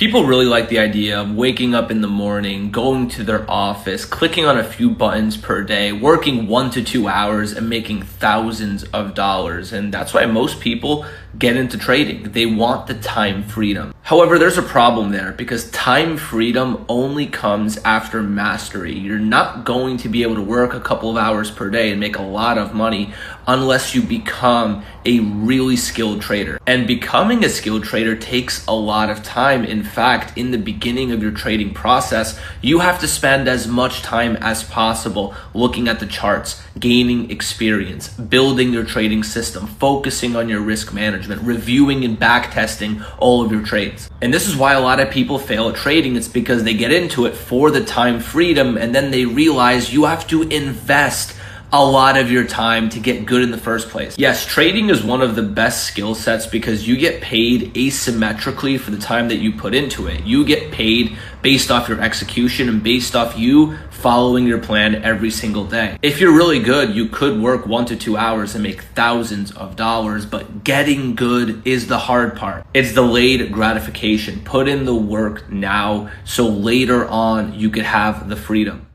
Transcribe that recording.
People really like the idea of waking up in the morning, going to their office, clicking on a few buttons per day, working 1 to 2 hours and making thousands of dollars. And that's why most people get into trading. They want the time freedom. However, there's a problem there because time freedom only comes after mastery. You're not going to be able to work a couple of hours per day and make a lot of money unless you become a really skilled trader. And becoming a skilled trader takes a lot of time. In fact, in the beginning of your trading process, you have to spend as much time as possible looking at the charts, gaining experience, building your trading system, focusing on your risk management, reviewing and back testing all of your trades. And this is why a lot of people fail at trading. It's because they get into it for the time freedom and then they realize you have to invest a lot of your time to get good in the first place. Yes, trading is one of the best skill sets because you get paid asymmetrically for the time that you put into it. You get paid based off your execution and based off you following your plan every single day. If you're really good, you could work 1 to 2 hours and make thousands of dollars, but getting good is the hard part. It's delayed gratification. Put in the work now so later on you could have the freedom.